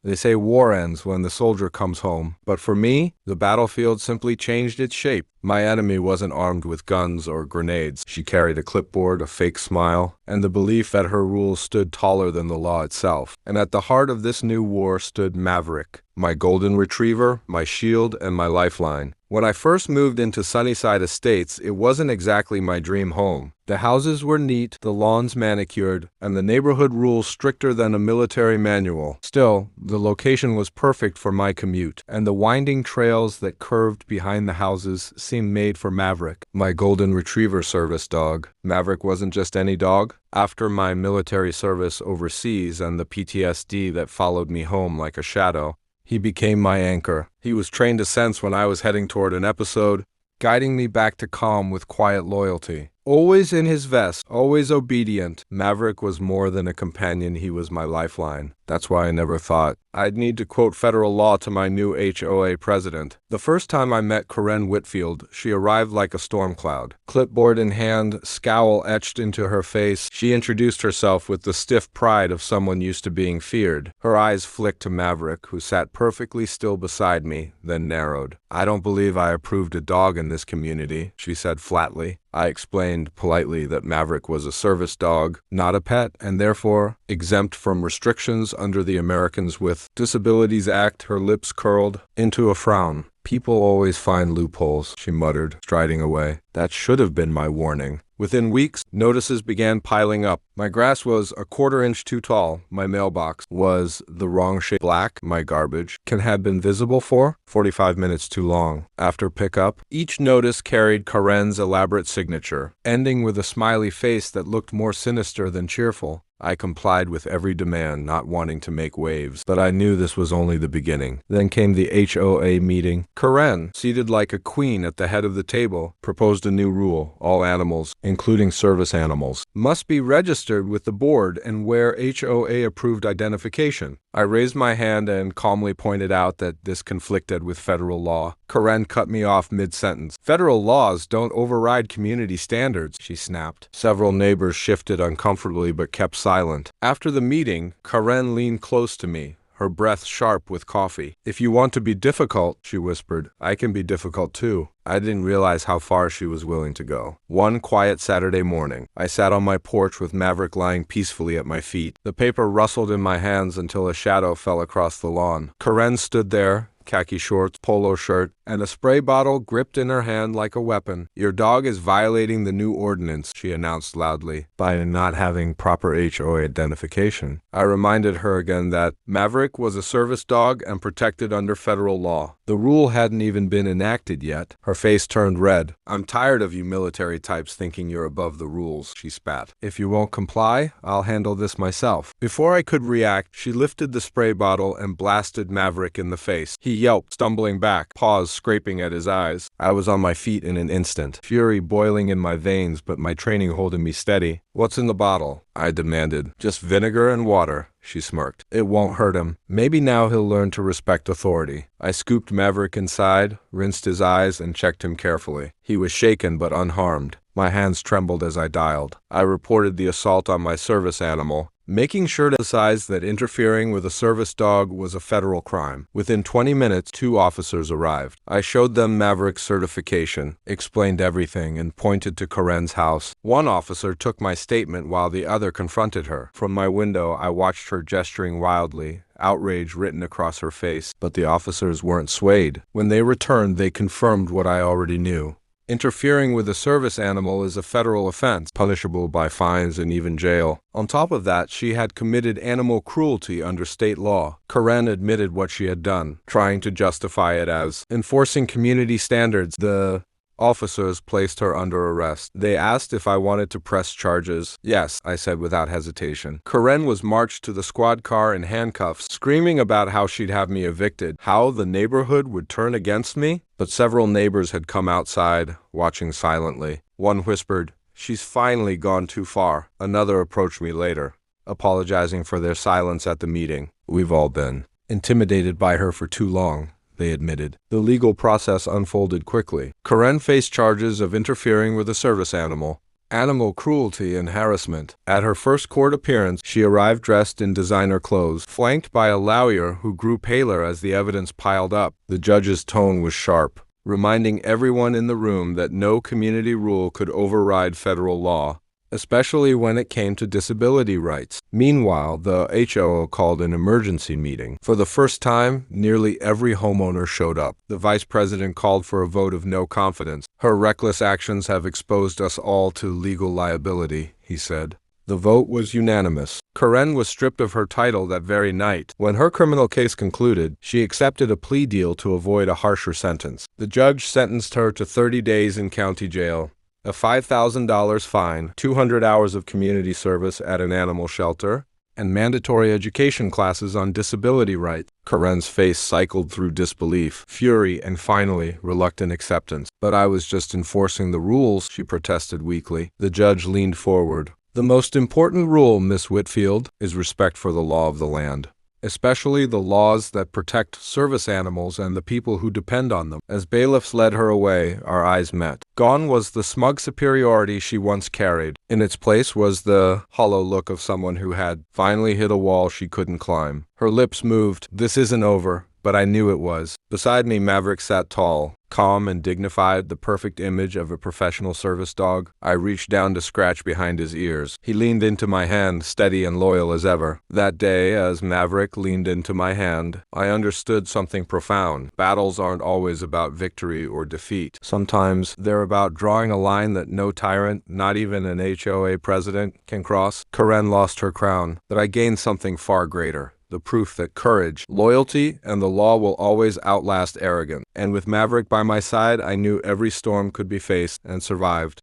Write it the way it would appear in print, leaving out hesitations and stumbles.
They say war ends when the soldier comes home, but for me, the battlefield simply changed its shape. My enemy wasn't armed with guns or grenades. She carried a clipboard, a fake smile, and the belief that her rules stood taller than the law itself. And at the heart of this new war stood Maverick, my golden retriever, my shield, and my lifeline. When I first moved into Sunnyside Estates, it wasn't exactly my dream home. The houses were neat, the lawns manicured, and the neighborhood rules stricter than a military manual. Still, the location was perfect for my commute, and the winding trails that curved behind the houses seemed made for Maverick, my golden retriever service dog. Maverick wasn't just any dog. After my military service overseas and the PTSD that followed me home like a shadow, he became my anchor. He was trained to sense when I was heading toward an episode, guiding me back to calm with quiet loyalty. Always in his vest, always obedient, Maverick was more than a companion, he was my lifeline. That's why I never thought I'd need to quote federal law to my new HOA president. The first time I met Karen Whitfield, she arrived like a storm cloud. Clipboard in hand, scowl etched into her face, she introduced herself with the stiff pride of someone used to being feared. Her eyes flicked to Maverick, who sat perfectly still beside me, then narrowed. "I don't believe I approved a dog in this community," she said flatly. I explained politely that Maverick was a service dog, not a pet, and therefore exempt from restrictions under the Americans with Disabilities Act. Her lips curled into a frown. "People always find loopholes," she muttered, striding away. That should have been my warning. Within weeks, notices began piling up. My grass was a quarter-inch too tall. My mailbox was the wrong shade black. My garbage had been visible for 45 minutes too long. After pickup, each notice carried Karen's elaborate signature, ending with a smiley face that looked more sinister than cheerful. I complied with every demand, not wanting to make waves, but I knew this was only the beginning. Then came the HOA meeting. Karen, seated like a queen at the head of the table, proposed a new rule. All animals, including service animals, must be registered with the board and wear HOA-approved identification. I raised my hand and calmly pointed out that this conflicted with federal law. Karen cut me off mid-sentence. "Federal laws don't override community standards," she snapped. Several neighbors shifted uncomfortably but kept silent. After the meeting, Karen leaned close to me, her breath sharp with coffee. "If you want to be difficult," she whispered, "I can be difficult too." I didn't realize how far she was willing to go. One quiet Saturday morning, I sat on my porch with Maverick lying peacefully at my feet. The paper rustled in my hands until a shadow fell across the lawn. Karen stood there, khaki shorts, polo shirt, and a spray bottle gripped in her hand like a weapon. "Your dog is violating the new ordinance," she announced loudly, "by not having proper HOA identification." I reminded her again that Maverick was a service dog and protected under federal law. The rule hadn't even been enacted yet. Her face turned red. "I'm tired of you military types thinking you're above the rules," she spat. "If you won't comply, I'll handle this myself." Before I could react, she lifted the spray bottle and blasted Maverick in the face. He yelped, stumbling back, paws scraping at his eyes. I was on my feet in an instant, fury boiling in my veins but my training holding me steady. "What's in the bottle?" I demanded. "Just vinegar and water," she smirked. "It won't hurt him. Maybe now he'll learn to respect authority." I scooped Maverick inside, rinsed his eyes, and checked him carefully. He was shaken but unharmed. My hands trembled as I dialed. I reported the assault on my service animal, making sure to emphasize that interfering with a service dog was a federal crime. Within 20 minutes, 2 officers arrived. I showed them Maverick's certification, explained everything, and pointed to Karen's house. One officer took my statement while the other confronted her. From my window, I watched her gesturing wildly, outrage written across her face, but the officers weren't swayed. When they returned, they confirmed what I already knew. Interfering with a service animal is a federal offense, punishable by fines and even jail. On top of that, she had committed animal cruelty under state law. Karen admitted what she had done, trying to justify it as enforcing community standards. The officers placed her under arrest. They asked if I wanted to press charges. "Yes," I said without hesitation. Karen was marched to the squad car in handcuffs, screaming about how she'd have me evicted, how the neighborhood would turn against me. But several neighbors had come outside, watching silently. One whispered, "She's finally gone too far." Another approached me later, apologizing for their silence at the meeting. "We've all been intimidated by her for too long," they admitted. The legal process unfolded quickly. Karen faced charges of interfering with a service animal, animal cruelty and harassment. At her first court appearance, she arrived dressed in designer clothes, flanked by a lawyer who grew paler as the evidence piled up. The judge's tone was sharp, reminding everyone in the room that no community rule could override federal law, especially when it came to disability rights. Meanwhile, the HOA called an emergency meeting. For the first time, nearly every homeowner showed up. The vice president called for a vote of no confidence. "Her reckless actions have exposed us all to legal liability," he said. The vote was unanimous. Karen was stripped of her title that very night. When her criminal case concluded, she accepted a plea deal to avoid a harsher sentence. The judge sentenced her to 30 days in county jail, a $5,000 fine, 200 hours of community service at an animal shelter, and mandatory education classes on disability rights. Karen's face cycled through disbelief, fury, and finally, reluctant acceptance. "But I was just enforcing the rules," she protested weakly. The judge leaned forward. "The most important rule, Miss Whitfield, is respect for the law of the land, especially the laws that protect service animals and the people who depend on them." As bailiffs led her away, our eyes met. Gone was the smug superiority she once carried. In its place was the hollow look of someone who had finally hit a wall she couldn't climb. Her lips moved. "This isn't over," but I knew it was. Beside me, Maverick sat tall, calm and dignified, the perfect image of a professional service dog. I reached down to scratch behind his ears. He leaned into my hand, steady and loyal as ever. That day, as Maverick leaned into my hand, I understood something profound. Battles aren't always about victory or defeat. Sometimes they're about drawing a line that no tyrant, not even an HOA president, can cross. Karen lost her crown, but I gained something far greater. The proof that courage, loyalty, and the law will always outlast arrogance. And with Maverick by my side, I knew every storm could be faced and survived.